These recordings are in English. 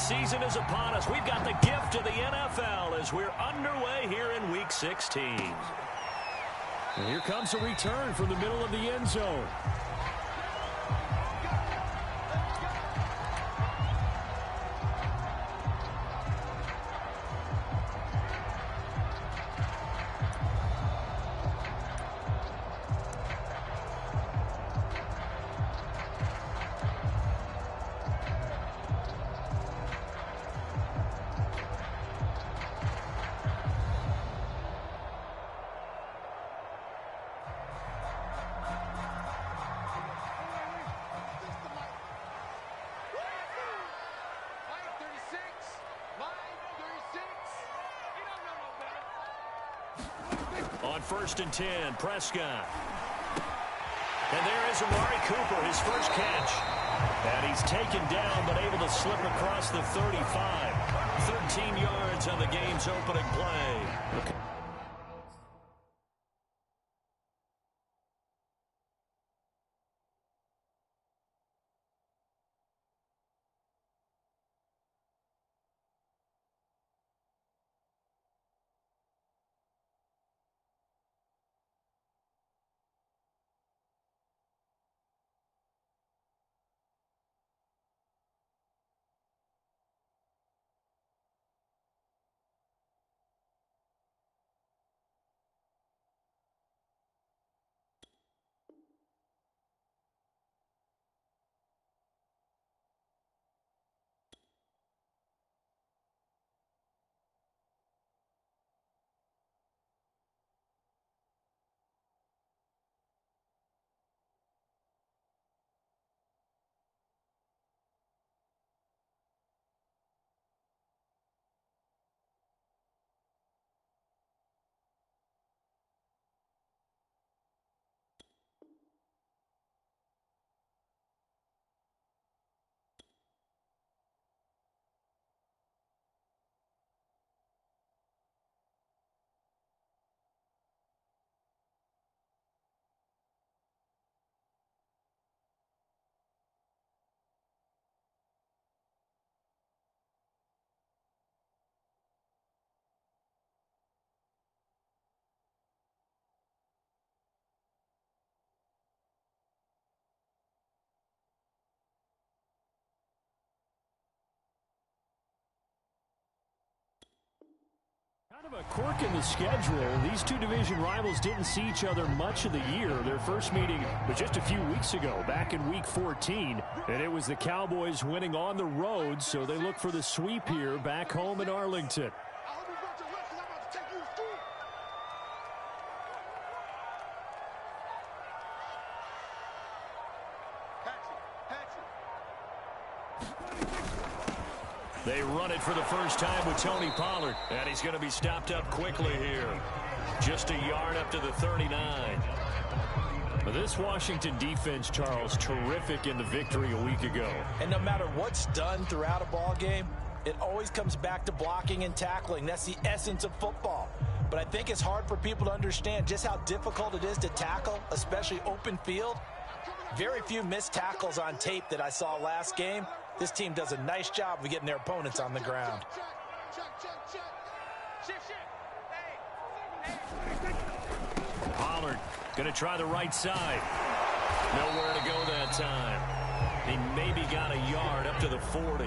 season is upon us. We've got the gift of the NFL as we're underway here in Week 16. And here comes a return from the middle of the end zone. On 1st and 10, Prescott. And there is Amari Cooper, his first catch. And he's taken down, but able to slip across the 35. 13 yards on the game's opening play. Okay. Kind of a quirk in the schedule. These two division rivals didn't see each other much of the year. Their first meeting was just a few weeks ago, back in Week 14. And it was the Cowboys winning on the road, so they look for the sweep here back home in Arlington. They run it for the first time with Tony Pollard, and he's going to be stopped up quickly here. Just a yard up to the 39. But this Washington defense, Charles, terrific in the victory a week ago. And no matter what's done throughout a ball game, it always comes back to blocking and tackling. That's the essence of football. But I think it's hard for people to understand just how difficult it is to tackle, especially open field. Very few missed tackles on tape that I saw last game. This team does a nice job of getting their opponents on the ground. Pollard going to try the right side. Nowhere to go that time. He maybe got a yard up to the 40.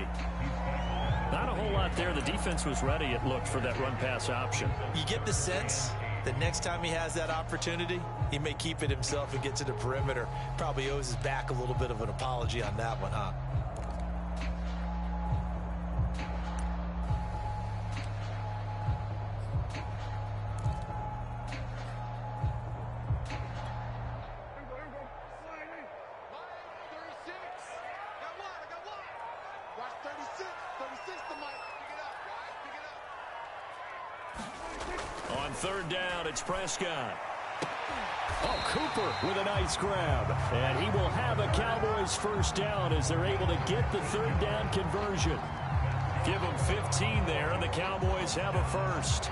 Not a whole lot there. The defense was ready, it looked, for that run-pass option. You get the sense that next time he has that opportunity, he may keep it himself and get to the perimeter. Probably owes his back a little bit of an apology on that one, huh? On 3rd down, it's Prescott. Oh, Cooper with a nice grab. And he will have a Cowboys first down as they're able to get the 3rd down conversion. Give them 15 there, and the Cowboys have a first.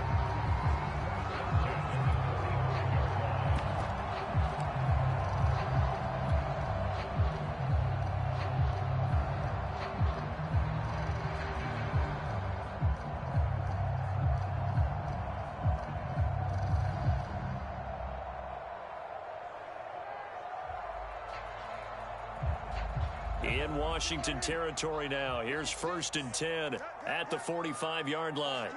In Washington territory now. Here's 1st and 10 at the 45-yard line.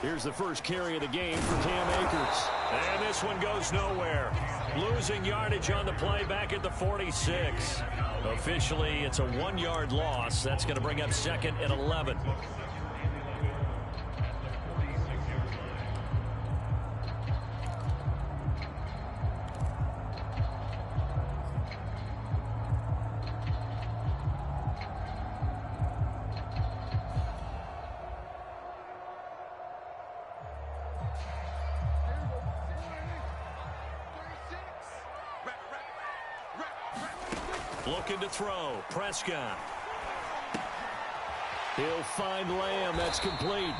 Here's the first carry of the game for Cam Akers. And this one goes nowhere. Losing yardage on the play back at the 46. Officially, it's a 1-yard loss. That's going to bring up 2nd and 11. Looking to throw. Prescott. He'll find Lamb. That's complete.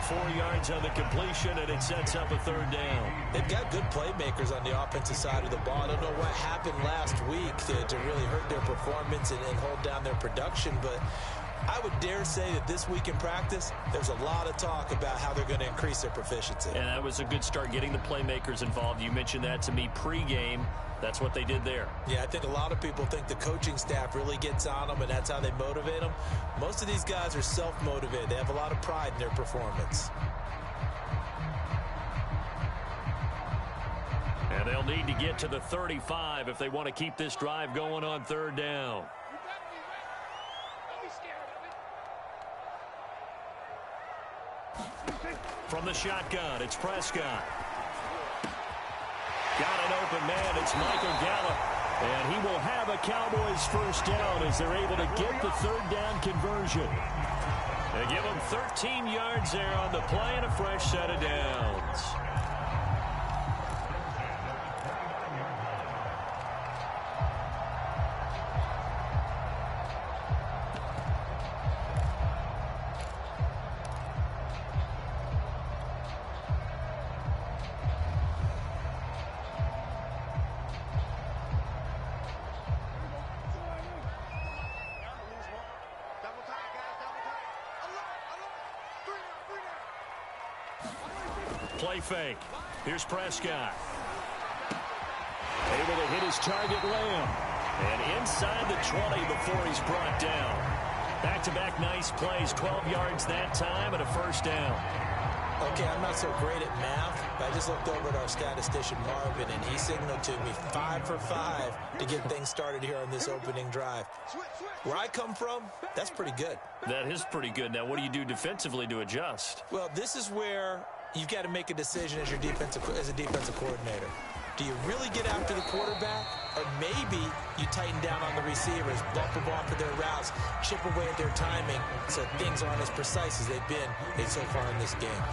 4 yards on the completion, and it sets up a 3rd down. They've got good playmakers on the offensive side of the ball. I don't know what happened last week to really hurt their performance and hold down their production, but I would dare say that this week in practice, there's a lot of talk about how they're going to increase their proficiency. And that was a good start, getting the playmakers involved. You mentioned that to me pregame. That's what they did there. Yeah, I think a lot of people think the coaching staff really gets on them, and that's how they motivate them. Most of these guys are self-motivated. They have a lot of pride in their performance. And they'll need to get to the 35 if they want to keep this drive going on 3rd down. From the shotgun, it's Prescott. Got an open man. It's Michael Gallup. And he will have a Cowboys 1st down as they're able to get the 3rd down conversion. They give him 13 yards there on the play and a fresh set of downs. Play fake. Here's Prescott. Able to hit his target, Lamb. And inside the 20 before he's brought down. Back-to-back nice plays. 12 yards that time and a 1st down. Okay, I'm not so great at math, but I just looked over at our statistician, Marvin, and he signaled to me 5 for 5 to get things started here on this opening drive. Where I come from, that's pretty good. That is pretty good. Now, what do you do defensively to adjust? Well, this is where you've got to make a decision as a defensive coordinator. Do you really get after the quarterback, or maybe you tighten down on the receivers, bump them off of their routes, chip away at their timing so things aren't as precise as they've been so far in this game?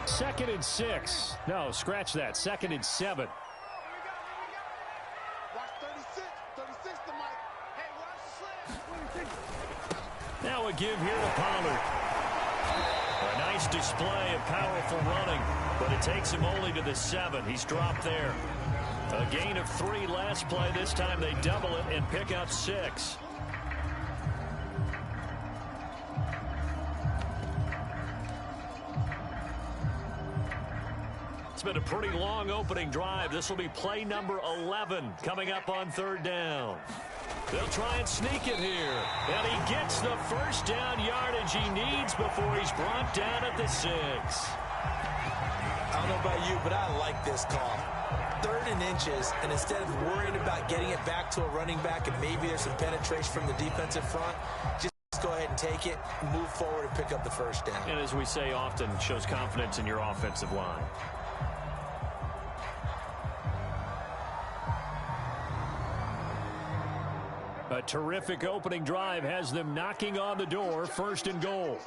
Second and 6. No, scratch that. 2nd and 7. Now a give here to Pollard. A nice display of powerful running, but it takes him only to the 7. He's dropped there. A gain of 3 last play. This time they double it and pick up 6. It's been a pretty long opening drive. This will be play number 11 coming up on 3rd down. They'll try and sneak it here. And he gets the 1st down yardage he needs before he's brought down at the 6. I don't know about you, but I like this call. 3rd and inches, and instead of worrying about getting it back to a running back and maybe there's some penetration from the defensive front, just go ahead and take it, move forward, and pick up the 1st down. And as we say often, shows confidence in your offensive line. A terrific opening drive has them knocking on the door. 1st and goal.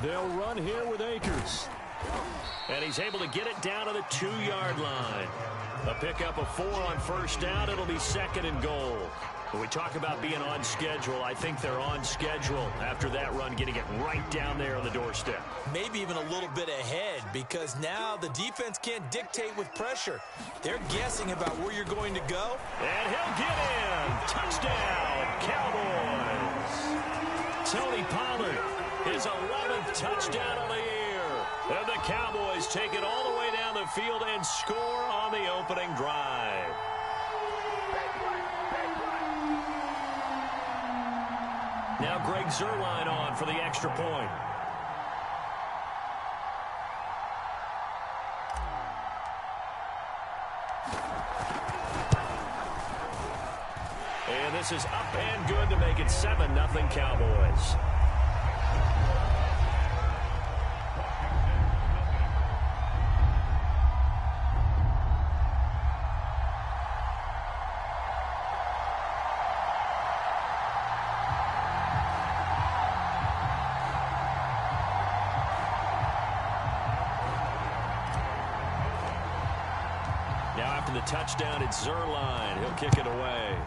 They'll run here with Akers. And he's able to get it down to the 2-yard line. A pickup of 4 on 1st down. It'll be 2nd and goal. When we talk about being on schedule, I think they're on schedule after that run, getting it right down there on the doorstep. Maybe even a little bit ahead, because now the defense can't dictate with pressure. They're guessing about where you're going to go. And he'll get in. Touchdown, Cowboys. Tony Pollard, his 11th touchdown of the year. And the Cowboys take it all the way down the field and score on the opening drive. Now Greg Zuerlein on for the extra point. And this is up and good to make it 7-0 Cowboys. Now after the touchdown, it's Zuerlein. He'll kick it away.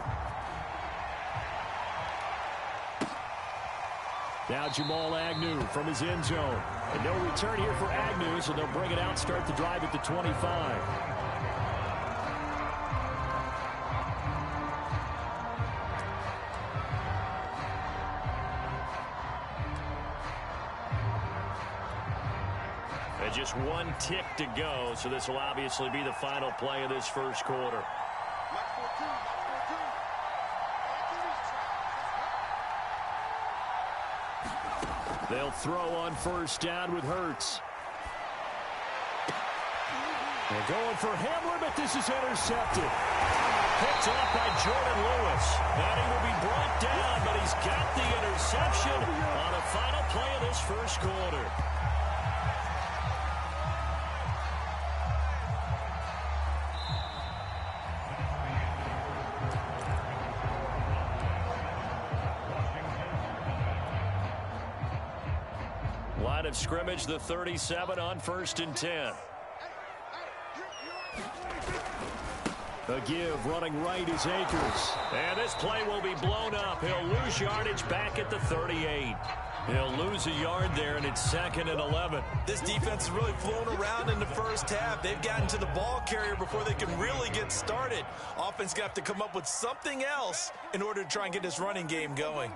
Now Jamal Agnew from his end zone. And no return here for Agnew, so they'll bring it out, start the drive at the 25. And just one tick to go, so this will obviously be the final play of this first quarter. They'll throw on first down with Hurts. They're going for Hamler, but this is intercepted. Picked off by Jordan Lewis. And he will be brought down, but he's got the interception on the final play of this first quarter. Line of scrimmage, the 37 on 1st and 10. A give, running right is Akers. And this play will be blown up. He'll lose yardage back at the 38. He'll lose a yard there, and it's 2nd and 11. This defense has really flown around in the first half. They've gotten to the ball carrier before they can really get started. Offense got to come up with something else in order to try and get this running game going.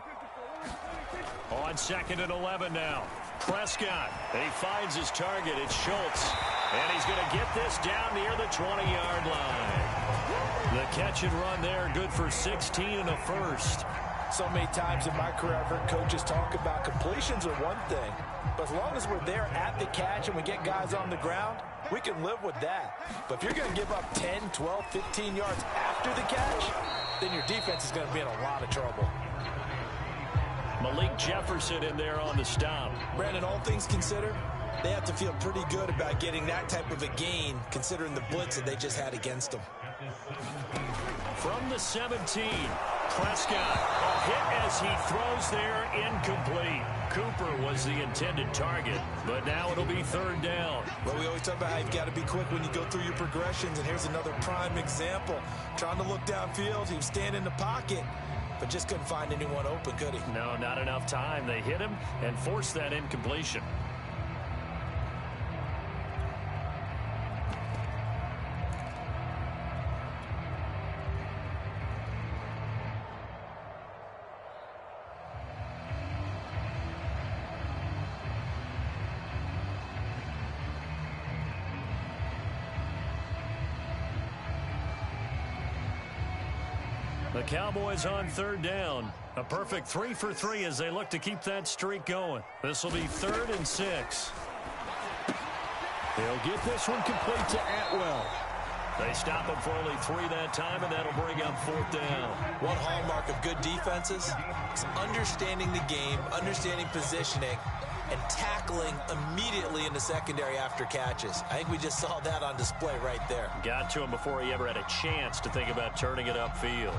On 2nd and 11 now. Prescott, he finds his target. It's Schultz. And he's going to get this down near the 20-yard line. The catch and run there, good for 16 and a first. So many times in my career, I've heard coaches talk about completions are one thing. But as long as we're there at the catch and we get guys on the ground, we can live with that. But if you're going to give up 10, 12, 15 yards after the catch, then your defense is going to be in a lot of trouble. Malik Jefferson in there on the stop. Brandon, all things considered, they have to feel pretty good about getting that type of a gain, considering the blitz that they just had against them. From the 17, Prescott, a hit as he throws there, incomplete. Cooper was the intended target, but now it'll be 3rd down. Well, we always talk about how you've got to be quick when you go through your progressions, and here's another prime example. Trying to look downfield, he was standing in the pocket, but just couldn't find anyone open, could he? No, not enough time. They hit him and forced that incompletion. The Cowboys on 3rd down. A perfect 3 for 3 as they look to keep that streak going. This will be 3rd and 6. They'll get this one complete to Atwell. They stop him for only 3 that time, and that'll bring up 4th down. One hallmark of good defenses is understanding the game, understanding positioning, and tackling immediately in the secondary after catches. I think we just saw that on display right there. Got to him before he ever had a chance to think about turning it upfield.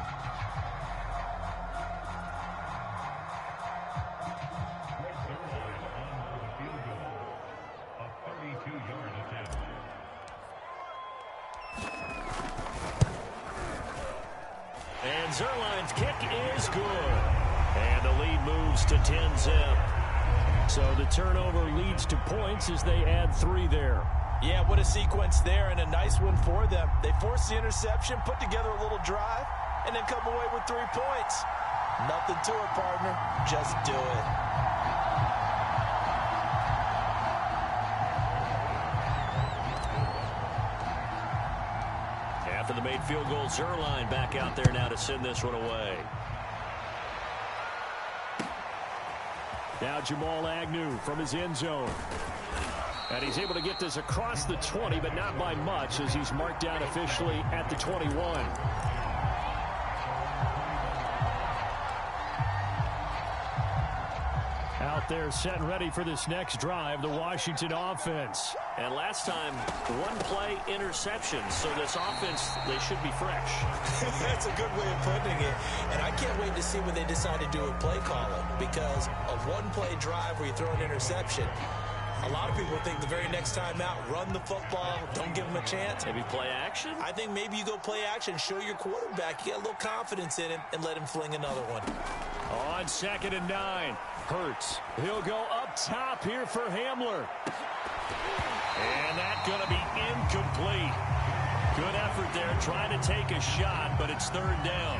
And Zerline's kick is good. And the lead moves to 10-zip. So the turnover leads to points as they add 3 there. Yeah, what a sequence there, and a nice one for them. They force the interception, put together a little drive, and then come away with 3 points. Nothing to it, partner. Just do it. After the made field goal, Zerline back out there now to send this one away. Now Jamal Agnew from his end zone. And he's able to get this across the 20, but not by much, as he's marked down officially at the 21. Out there set and ready for this next drive, the Washington offense. And last time, 1-play interception, so this offense, they should be fresh. That's a good way of putting it. And I can't wait to see what they decide to do with play calling, because a 1-play drive where you throw an interception, a lot of people think the very next time out, run the football, don't give them a chance. Maybe play action? I think maybe you go play action, show your quarterback, you get a little confidence in him, and let him fling another one. On 2nd and 9, Hurts. He'll go up top here for Hamler. And that's going to be incomplete. Good effort there, trying to take a shot, but it's 3rd down.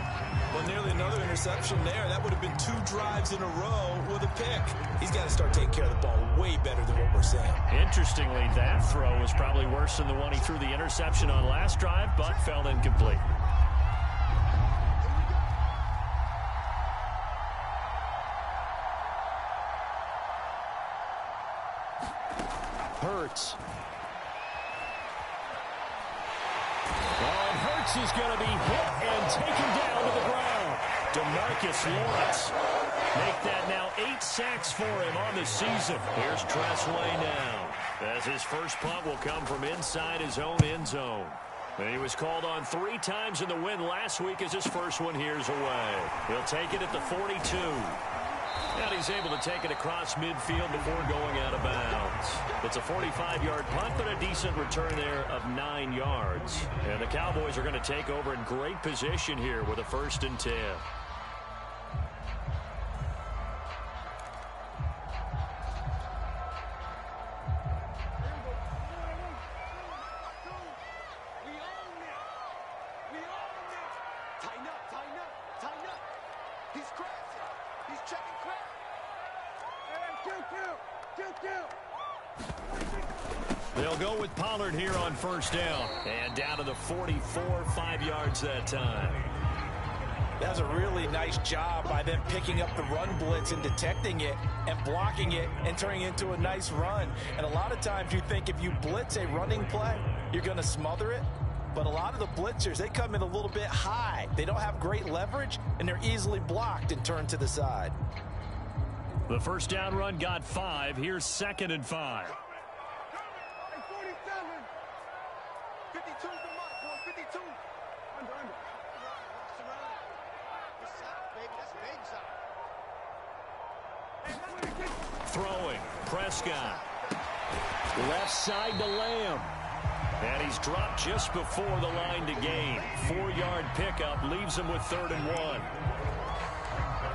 Well, nearly another interception there. That would have been 2 drives in a row with a pick. He's got to start taking care of the ball way better than what we're saying. Interestingly, that throw was probably worse than the one he threw the interception on last drive, but fell incomplete. Hurts. And Hurts is going to be hit and taken down to the ground. DeMarcus Lawrence. Make that now 8 sacks for him on the season. Here's Tressway now, as his first punt will come from inside his own end zone. And he was called on 3 times in the win last week as his first one here's away. He'll take it at the 42. And he's able to take it across midfield before going out of bounds. It's a 45-yard punt, but a decent return there of 9 yards. And the Cowboys are going to take over in great position here with a 1st and 10. They'll go with Pollard here on 1st down. And down to the 44, 5 yards that time. That was a really nice job by them picking up the run blitz and detecting it and blocking it and turning it into a nice run. And a lot of times you think if you blitz a running play, you're going to smother it. But a lot of the blitzers, they come in a little bit high. They don't have great leverage, and they're easily blocked and turned to the side. The 1st down run got 5. Here's 2nd and 5. 52. Throwing. Prescott. Left side to Lamb. And he's dropped just before the line to gain. 4-yard pickup leaves him with 3rd and 1.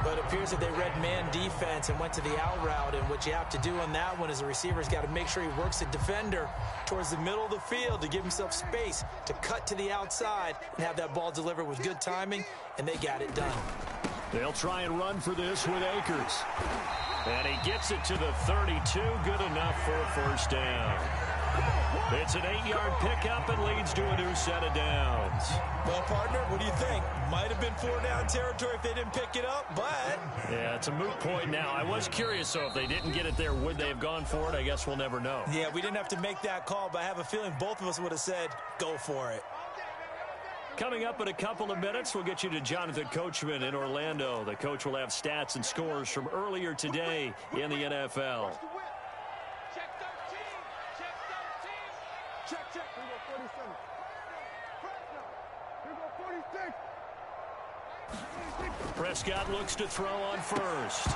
But it appears that they read man defense and went to the out route. And what you have to do on that one is the receiver's got to make sure he works the defender towards the middle of the field to give himself space to cut to the outside and have that ball delivered with good timing, and they got it done. They'll try and run for this with Akers. And he gets it to the 32. Good enough for a 1st down. It's an 8-yard pickup and leads to a new set of downs. Well, partner, what do you think? Might have been 4-down territory if they didn't pick it up, but... Yeah, it's a moot point now. I was curious, so if they didn't get it there, would they have gone for it? I guess we'll never know. Yeah, we didn't have to make that call, but I have a feeling both of us would have said, go for it. Coming up in a couple of minutes, we'll get you to Jonathan Coachman in Orlando. The coach will have stats and scores from earlier today in the NFL. Check. We go 47. We go 46. Prescott looks to throw on 1st.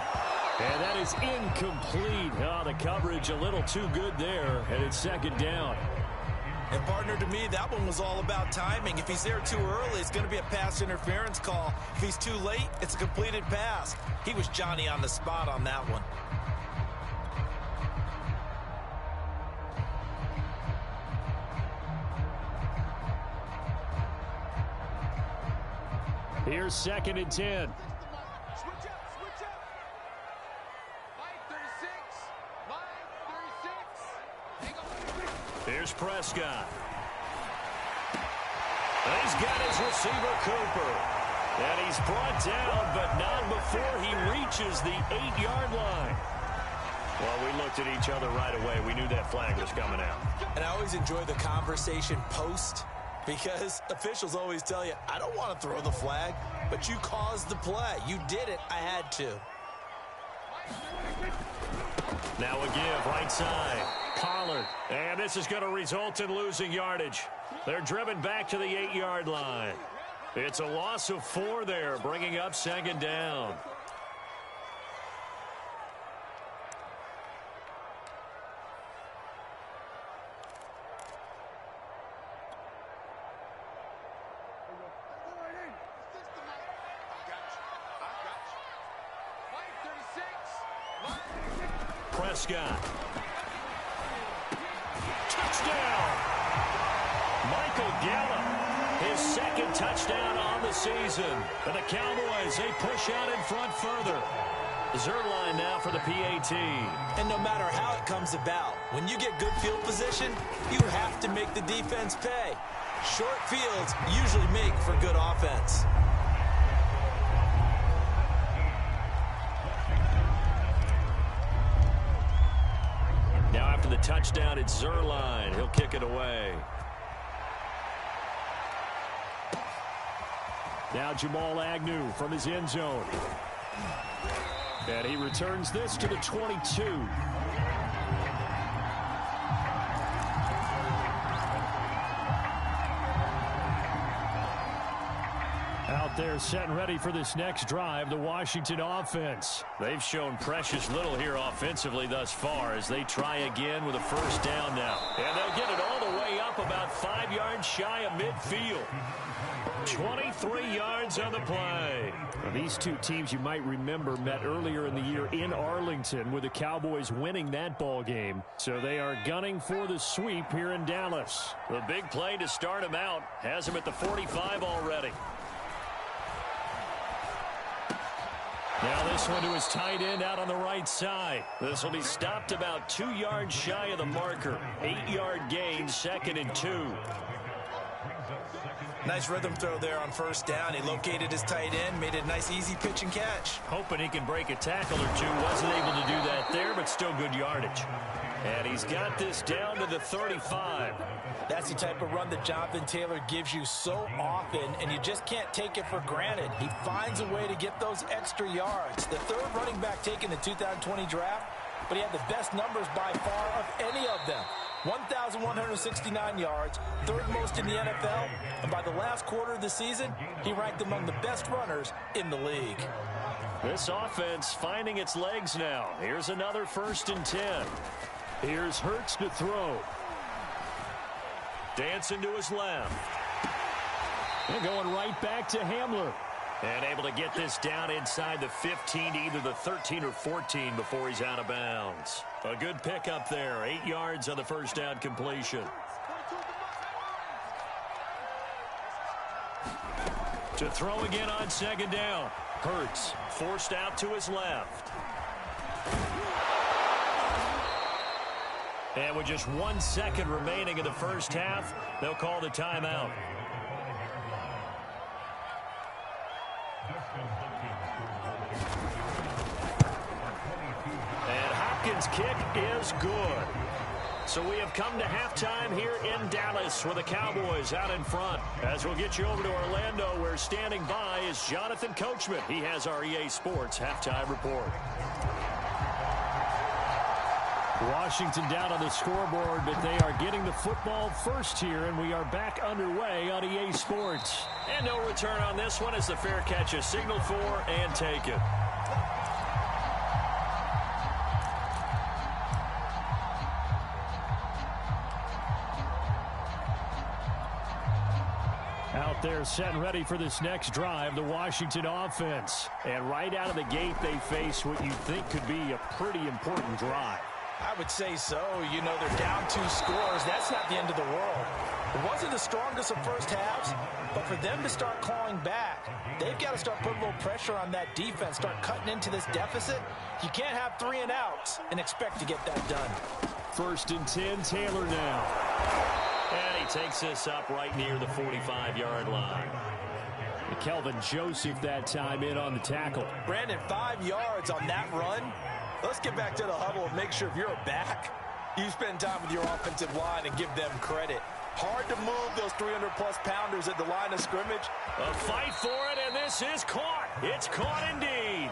And that is incomplete. Oh, the coverage a little too good there, and it's 2nd down. And partner, to me, that one was all about timing. If he's there too early, it's going to be a pass interference call. If he's too late, it's a completed pass. He was Johnny on the spot on that one. Here's 2nd and 10. Switch up, switch up. Mike 36. Mike 36. Here's Prescott. And he's got his receiver, Cooper. And he's brought down, but not before he reaches the 8-yard line. Well, we looked at each other right away. We knew that flag was coming out. And I always enjoy the conversation post, because officials always tell you, I don't want to throw the flag, but you caused the play. You did it. I had to. Now a give, right side. Pollard. And this is going to result in losing yardage. They're driven back to the 8-yard line. It's a loss of 4 there, bringing up 2nd down. Prescott. Touchdown! Michael Gallup, his 2nd touchdown on the season. And the Cowboys, they push out in front further. Zerline now for the PAT. And no matter how it comes about, when you get good field position, you have to make the defense pay. Short fields usually make for good offense. Now after the touchdown, it's Zerline. He'll kick it away. Now Jamal Agnew from his end zone. And he returns this to the 22. Out there set and ready for this next drive, the Washington offense. They've shown precious little here offensively thus far as they try again with a first down now. And they'll get it all the way up about 5 yards shy of midfield. 23 yards on the play. Well, these two teams, you might remember, met earlier in the year in Arlington with the Cowboys winning that ball game. So they are gunning for the sweep here in Dallas. The big play to start him out has him at the 45 already. Now this one to his tight end out on the right side. This will be stopped about 2 yards shy of the marker. 8-yard gain, 2nd and 2. Nice rhythm throw there on first down. He located his tight end, made a nice easy pitch and catch. Hoping he can break a tackle or two. Wasn't able to do that there, but still good yardage. And he's got this down to the 35. That's the type of run that Jonathan Taylor gives you so often, and you just can't take it for granted. He finds a way to get those extra yards. The 3rd running back taken in the 2020 draft, but he had the best numbers by far of any of them. 1,169 yards, 3rd most in the NFL, and by the last quarter of the season, he ranked among the best runners in the league. This offense finding its legs now. Here's another 1st and 10. Here's Hurts to throw. Dancing to his left. And going right back to Hamler. And able to get this down inside the 15 to either the 13 or 14 before he's out of bounds. A good pickup there. 8 yards on the first down completion. To throw again on 2nd down. Hurts forced out to his left. And with just 1 second remaining in the first half, they'll call the timeout. And Hopkins' kick is good. So we have come to halftime here in Dallas with the Cowboys out in front. As we'll get you over to Orlando, where standing by is Jonathan Coachman. He has our EA Sports halftime report. Washington down on the scoreboard, but they are getting the football first here, and we are back underway on EA Sports. And no return on this one as the fair catch is signaled for and taken. they're set and ready for this next drive, the Washington offense. And right out of the gate, they face what you think could be a pretty important drive. I would say so. You know, they're down 2 scores. That's not the end of the world. It wasn't the strongest of first halves, but for them to start clawing back, they've got to start putting a little pressure on that defense, start cutting into this deficit. You can't have 3 and outs and expect to get that done. 1st and 10, Taylor now. And he takes this up right near the 45-yard line. Kelvin Joseph that time in on the tackle. Brandon, 5 yards on that run. Let's get back to the huddle and make sure if you're a back, you spend time with your offensive line and give them credit. Hard to move those 300-plus pounders at the line of scrimmage. A fight for it, and this is caught. It's caught indeed.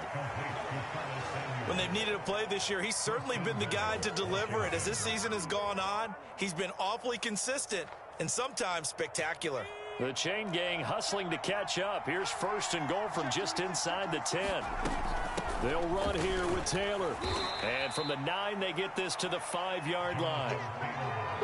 When they've needed a play this year, he's certainly been the guy to deliver it. As this season has gone on, he's been awfully consistent and sometimes spectacular. The chain gang hustling to catch up. Here's 1st and goal from just inside the 10. They'll run here with Taylor. And from the 9, they get this to the 5-yard line.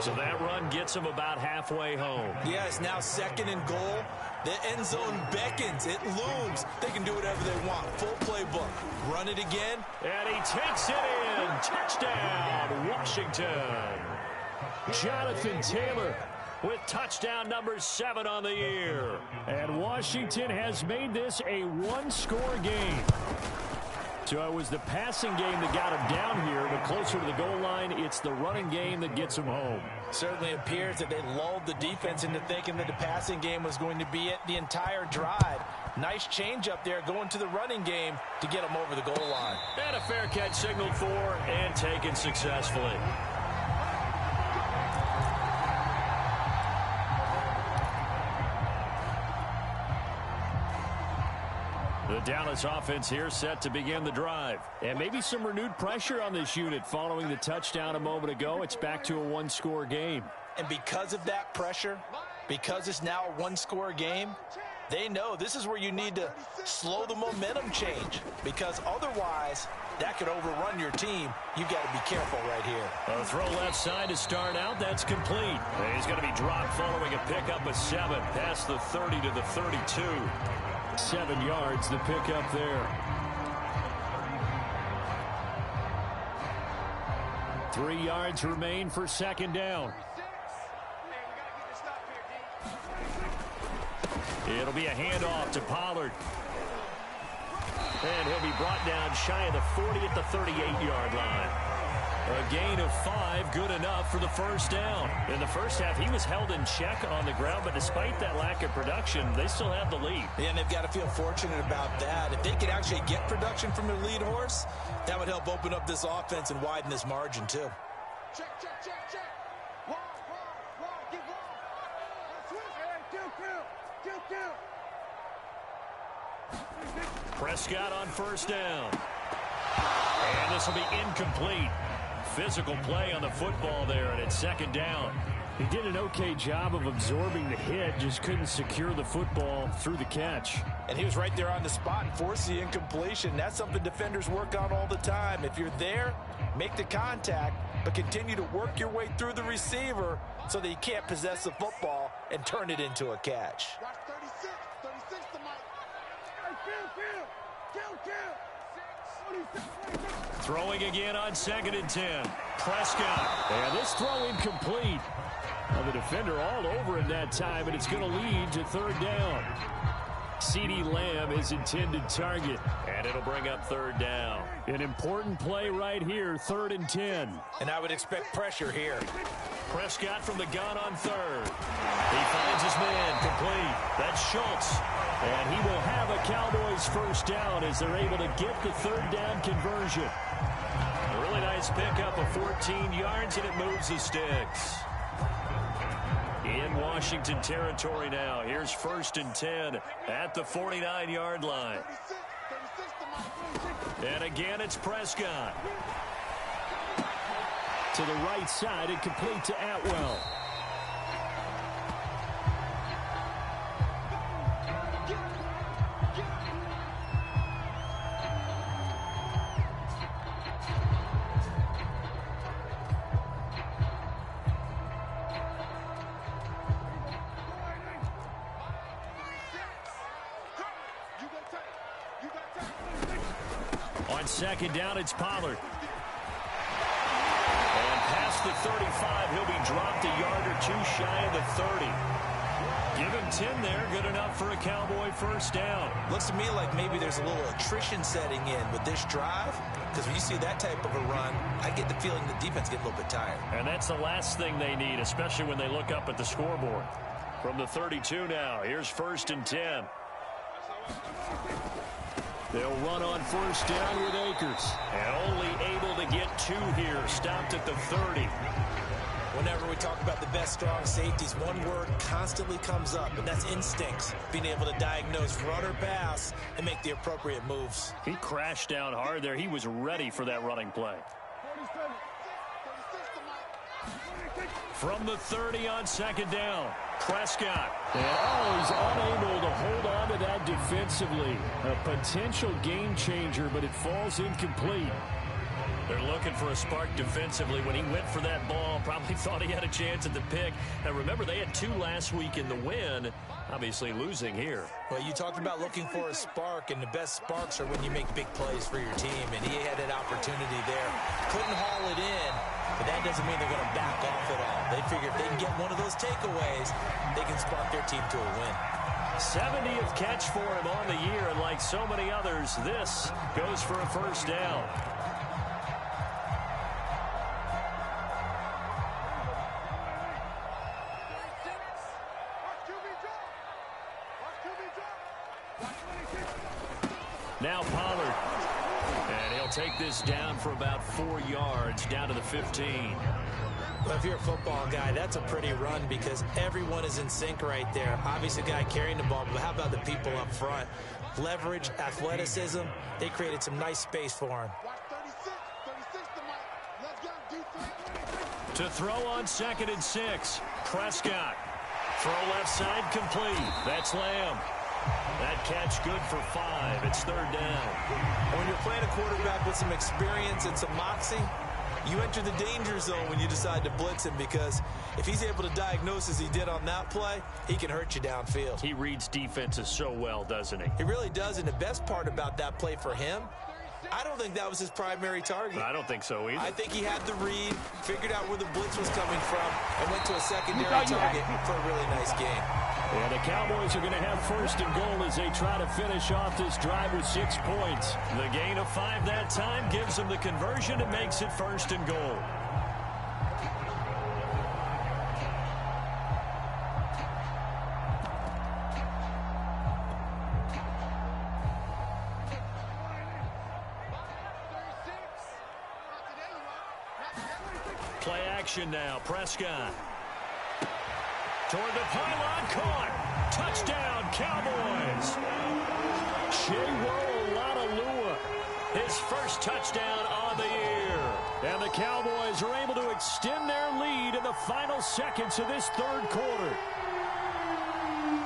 So that run gets them about halfway home. Yes, now 2nd and goal. The end zone beckons. It looms. They can do whatever they want. Full playbook. Run it again. And he takes it in. Touchdown, Washington. Jonathan Taylor with touchdown number 7 on the year. And Washington has made this a 1-score game. So it was the passing game that got him down here, but closer to the goal line, it's the running game that gets him home. Certainly appears that they lulled the defense into thinking that the passing game was going to be it the entire drive. Nice change up there going to the running game to get them over the goal line. And a fair catch signaled for and taken successfully. The Dallas offense here set to begin the drive. And maybe some renewed pressure on this unit following the touchdown a moment ago. It's back to a 1-score game. And because of that pressure, because it's now a 1-score game, they know this is where you need to slow the momentum change. Because otherwise, that could overrun your team. You've got to be careful right here. A throw left side to start out. That's complete. He's going to be dropped following a pickup of 7 past the 30 to the 32. 7 yards, the pickup there. 3 yards remain for 2nd down. It'll be a handoff to Pollard. And he'll be brought down shy of the 40 at the 38-yard line. A gain of 5, good enough for the 1st down. In the first half, he was held in check on the ground, but despite that lack of production, they still have the lead. Yeah, and they've got to feel fortunate about that. If they could actually get production from their lead horse, that would help open up this offense and widen this margin, too. Check. Wall, get wall. Switch. Two. Prescott on 1st down. And this will be incomplete. Physical play on the football there, and it's 2nd down. He did an okay job of absorbing the hit, just couldn't secure the football through the catch. And he was right there on the spot and forced the incompletion. That's something defenders work on all the time. If you're there, make the contact, but continue to work your way through the receiver so that you can't possess the football and turn it into a catch. Watch 36 to Mike. Hey, kill. Throwing again on 2nd and 10. Prescott. And this throw incomplete. Well, the defender all over him that time, and it's going to lead to 3rd down. CeeDee Lamb is intended target. And it'll bring up 3rd down. An important play right here, 3rd and 10. And I would expect pressure here. Prescott from the gun on 3rd. He finds his man complete. That's Schultz. And he will have a Cowboys 1st down as they're able to get the 3rd down conversion. A really nice pickup of 14 yards, and it moves the sticks. In Washington territory now. Here's 1st and 10 at the 49-yard line. And again, it's Prescott. To the right side and complete to Atwell. On second down, it's Pollard. And past the 35, he'll be dropped a yard or two shy of the 30. Give him 10 there, good enough for a Cowboy first down. Looks to me like maybe there's a little attrition setting in with this drive, because when you see that type of a run, I get the feeling the defense gets a little bit tired. And that's the last thing they need, especially when they look up at the scoreboard. From the 32 now, here's 1st and 10. They'll run on first down with Akers. And only able to get 2 here, stopped at the 30. Whenever we talk about the best strong safeties, one word constantly comes up, and that's instincts. Being able to diagnose run or pass and make the appropriate moves. He crashed down hard there. He was ready for that running play. From the 30 on second down, Prescott. And he's unable to hold on to that defensively. A potential game changer, but it falls incomplete. They're looking for a spark defensively. When he went for that ball, probably thought he had a chance at the pick. And remember, they had 2 last week in the win, obviously losing here. Well, you talked about looking for a spark, and the best sparks are when you make big plays for your team, and he had that opportunity there. Couldn't haul it in, but that doesn't mean they're going to back off at all. They figure if they can get one of those takeaways, they can spark their team to a win. 70th catch for him on the year, and like so many others, this goes for a first down. Now Pollard. And he'll take this down for about 4 yards, down to the 15. Well, if you're a football guy, that's a pretty run because everyone is in sync right there. Obviously, the guy carrying the ball, but how about the people up front? Leverage, athleticism, they created some nice space for him. To throw on 2nd and 6, Prescott. Throw left side complete. That's Lamb. That catch good for 5. It's 3rd down. When you're playing a quarterback with some experience and some moxie, you enter the danger zone when you decide to blitz him, because if he's able to diagnose as he did on that play, he can hurt you downfield. He reads defenses so well, doesn't he? He really does, and the best part about that play for him, I don't think that was his primary target. I don't think so either. I think he had the read, figured out where the blitz was coming from, and went to a secondary target for a really nice game. And the Cowboys are going to have 1st and goal as they try to finish off this drive with 6 points. The gain of 5 that time gives them the conversion and makes it 1st and goal. Play action now, Prescott. Toward the pylon, caught. Touchdown, Cowboys. Lua, his first touchdown on the year. And the Cowboys are able to extend their lead in the final seconds of this 3rd quarter.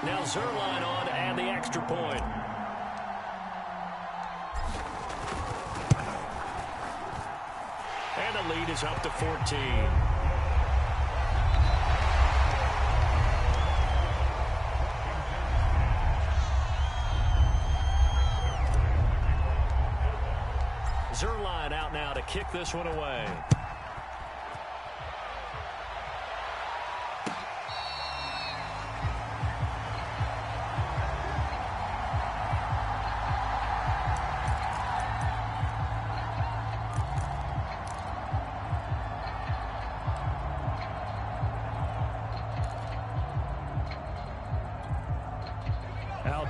Now Zerline on to add the extra point. And the lead is up to 14. Zerline out now to kick this one away.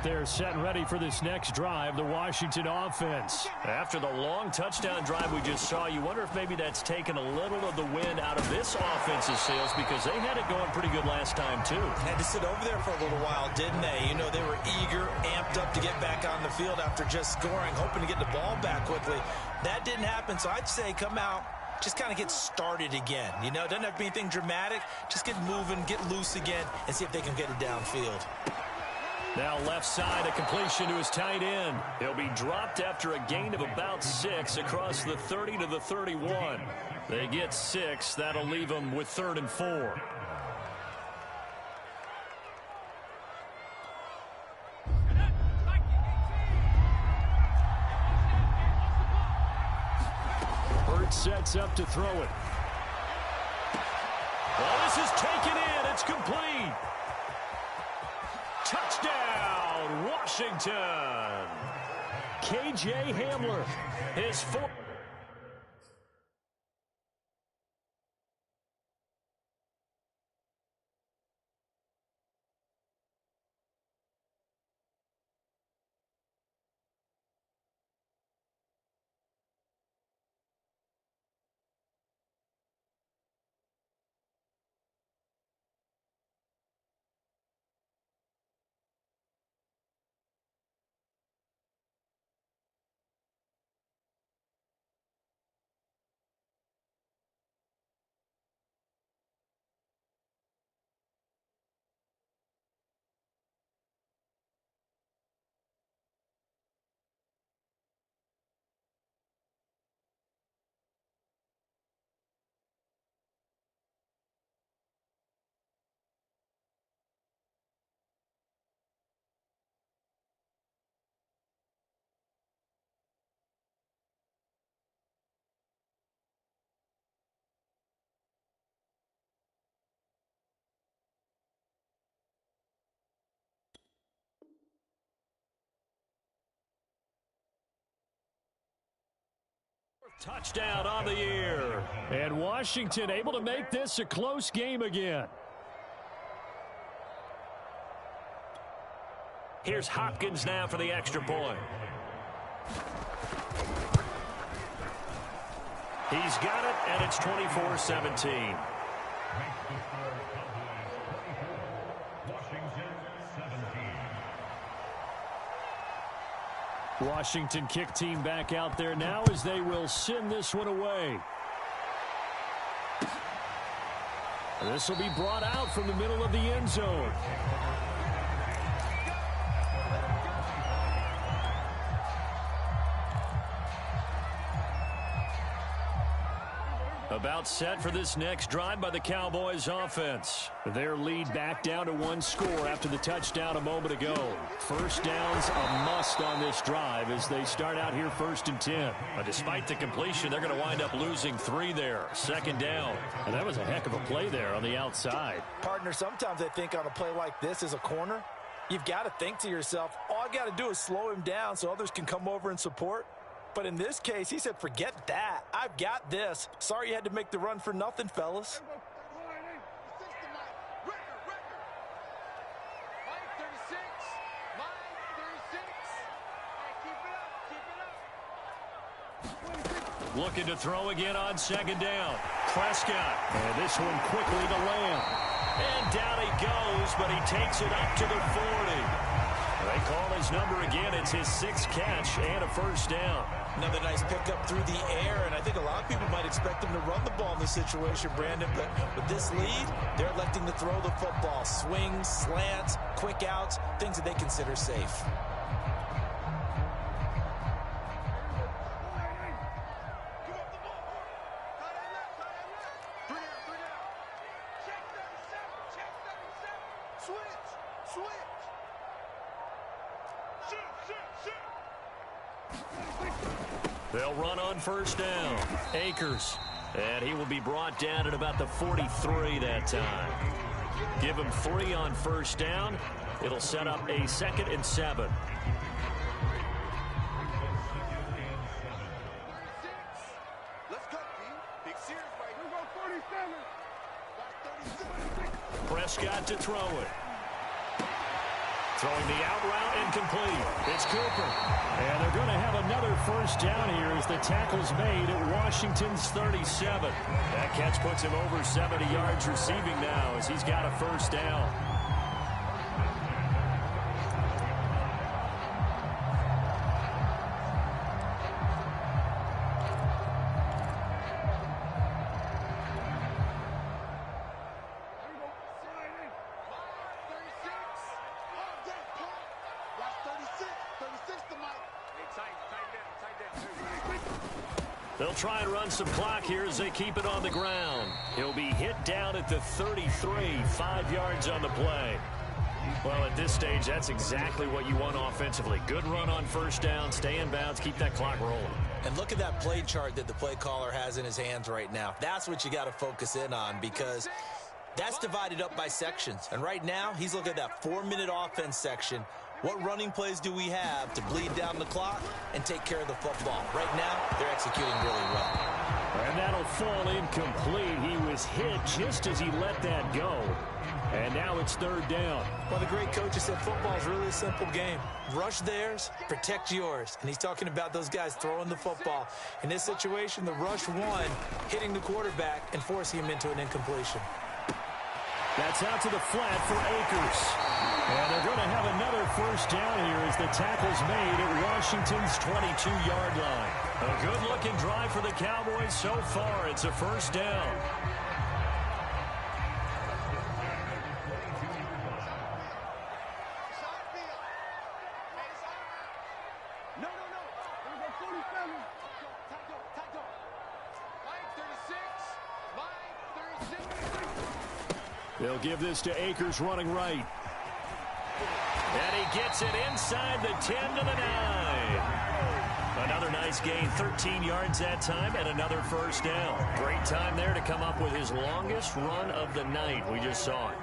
They're set and ready for this next drive, the Washington offense. After the long touchdown drive we just saw, you wonder if maybe that's taken a little of the wind out of this offense's sails, because they had it going pretty good last time, too. Had to sit over there for a little while, didn't they? You know, they were eager, amped up to get back on the field after just scoring, hoping to get the ball back quickly. That didn't happen, so I'd say come out, just kind of get started again. You know, it doesn't have to be anything dramatic. Just get moving, get loose again, and see if they can get it downfield. Now left side, a completion to his tight end. He'll be dropped after a gain of about 6 across the 30 to the 31. They get 6. That'll leave them with 3rd and 4. sets up to throw it. Well, this is taken in. It's complete. Touchdown, Washington. K.J. Hamler, his fourth. Touchdown on the year. And Washington able to make this a close game again. Here's Hopkins now for the extra point. He's got it, and it's 24-17. Washington kick team back out there now as they will send this one away. This will be brought out from the middle of the end zone. About set for this next drive by the Cowboys offense. Their lead back down to one score after the touchdown a moment ago. First down's a must on this drive as they start out here 1st and 10. But despite the completion, they're going to wind up losing 3 there. 2nd down. And that was a heck of a play there on the outside. Partner, sometimes I think on a play like this as a corner, you've got to think to yourself, all I got to do is slow him down so others can come over and support. But in this case, he said, forget that. I've got this. Sorry you had to make the run for nothing, fellas. Looking to throw again on 2nd down. Prescott. And this one quickly to Lamb. And down he goes, but he takes it up to the 40. They call his number again. It's his 6th catch and a 1st down. Another nice pickup through the air, and I think a lot of people might expect him to run the ball in this situation, Brandon, but with this lead, they're electing to throw the football. Swings, slants, quick outs, things that they consider safe. They'll run on 1st down. Akers. And he will be brought down at about the 43 that time. Give him 3 on 1st down. It'll set up a 2nd and 7. Prescott to throw it. Throwing the out route incomplete. It's Cooper. And they're going to have another 1st down here as the tackle's made at Washington's 37. That catch puts him over 70 yards receiving now as he's got a 1st down. They'll try and run some clock here as they keep it on the ground. He'll be hit down at the 33, 5 yards on the play. Well, at this stage, that's exactly what you want offensively. Good run on first down, stay in bounds, keep that clock rolling. And look at that play chart that the play caller has in his hands right now. That's what you got to focus in on, because that's divided up by sections. And right now, he's looking at that 4-minute offense section. What running plays do we have to bleed down the clock and take care of the football? Right now, they're executing really well. And that'll fall incomplete. He was hit just as he let that go. And now it's third down. Well, the great coach has said football is really a simple game. Rush theirs, protect yours. And he's talking about those guys throwing the football. In this situation, the rush one, hitting the quarterback and forcing him into an incompletion. That's out to the flat for Akers. And they're going to have another first down here as the tackle's made at Washington's 22-yard line. A good-looking drive for the Cowboys so far. It's a first down. They'll give this to Akers running right. And he gets it inside the 10 to the 9. Another nice gain, 13 yards that time, and another first down. Great time there to come up with his longest run of the night. We just saw it.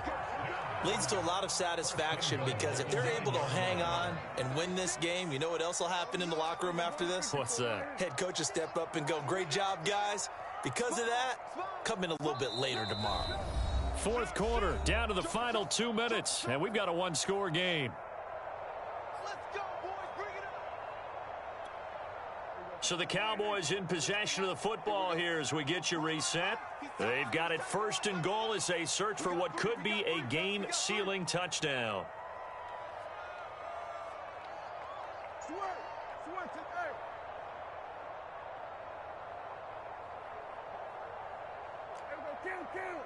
Leads to a lot of satisfaction, because if they're able to hang on and win this game, you know what else will happen in the locker room after this? What's that? Head coach will step up and go, great job, guys. Because of that, come in a little bit later tomorrow. Fourth quarter, down to the final 2 minutes, and we've got a one-score game. Let's go, boys. Bring it up. So the Cowboys in possession of the football here as we get you reset. They've got it first and goal as they search for what could be a game-sealing touchdown. Swerve to earth. Kill.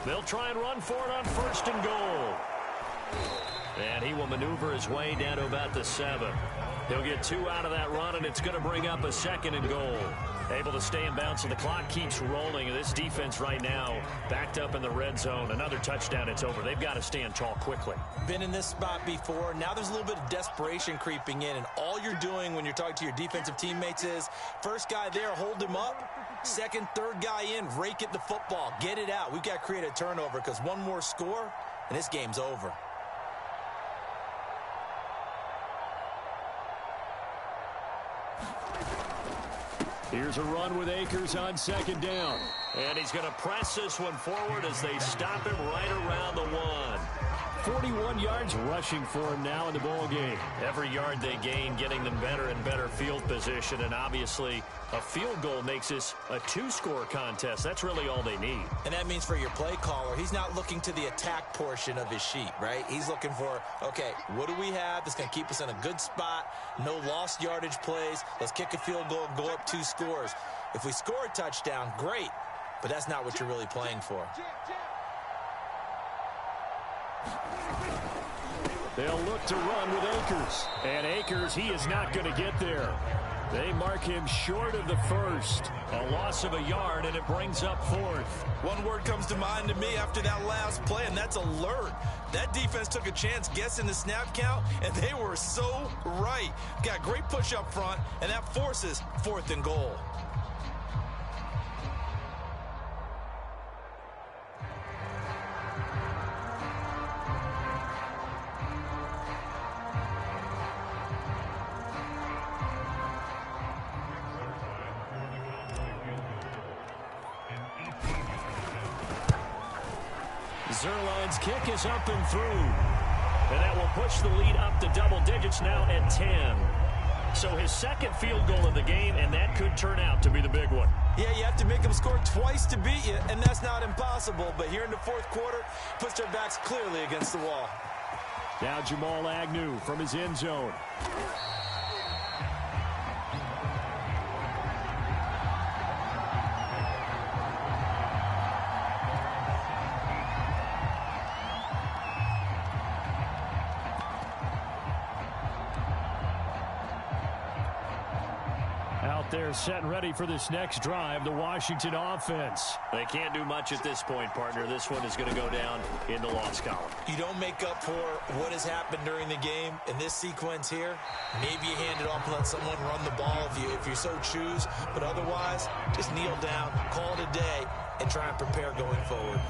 They'll try and run for it on first and goal. And he will maneuver his way down to about the 7. He'll get 2 out of that run, and it's going to bring up a second and goal. Able to stay in bounds, and the clock keeps rolling. And this defense right now backed up in the red zone. Another touchdown, it's over. They've got to stand tall quickly. Been in this spot before. Now there's a little bit of desperation creeping in, and all you're doing when you're talking to your defensive teammates is, first guy there, hold him up. Second, third guy in, rake at the football. Get it out. We've got to create a turnover, because one more score, and this game's over. Here's a run with Akers on second down. And he's going to press this one forward as they stop him right around the 1. 41 yards rushing for him now in the ball game. Every yard they gain getting them better and better field position, and obviously a field goal makes this a 2-score contest. That's really all they need. And that means for your play caller, he's not looking to the attack portion of his sheet, right? He's looking for, okay, what do we have that's going to keep us in a good spot? No lost yardage plays. Let's kick a field goal and go up 2 scores. If we score a touchdown, great, but that's not what you're really playing for. They'll look to run with Akers. And Akers, he is not going to get there. They mark him short of the first. A loss of a yard, and it brings up 4th. One word comes to mind to me after that last play, and that's alert. That defense took a chance guessing the snap count, and they were so right. Got great push up front, and that forces 4th and goal. Zerline's kick is up and through. And that will push the lead up to double digits now at 10. So his second field goal of the game, and that could turn out to be the big one. Yeah, you have to make them score twice to beat you, and that's not impossible. But here in the 4th quarter, puts their backs clearly against the wall. Now Jamal Agnew from his end zone. there set and ready for this next drive, the Washington offense. They can't do much at this point, partner. This one is going to go down in the loss column. You don't make up for what has happened during the game. In this sequence here, maybe you hand it off and let someone run the ball if you so choose. But otherwise, just kneel down, call it a day, and try and prepare going forward.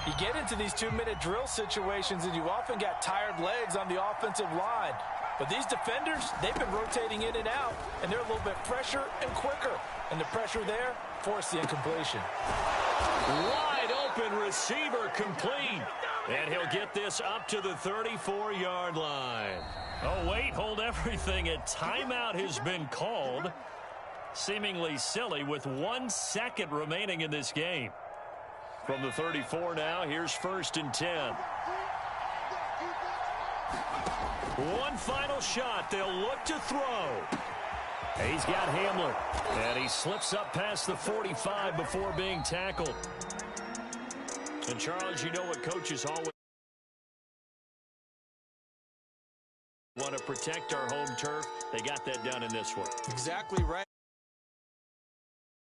You get into these 2-minute drill situations, and you often got tired legs on the offensive line. But these defenders, they've been rotating in and out, and they're a little bit fresher and quicker. And the pressure there forced the incompletion. Wide open receiver complete. And he'll get this up to the 34-yard line. Oh, wait, hold everything. A timeout has been called. Seemingly silly with 1 second remaining in this game. From the 34 now, here's 1st and 10. One final shot. They'll look to throw. He's got Hamler. And he slips up past the 45 before being tackled. And, Charles, you know what coaches always want to protect our home turf. They got that done in this one. Exactly right.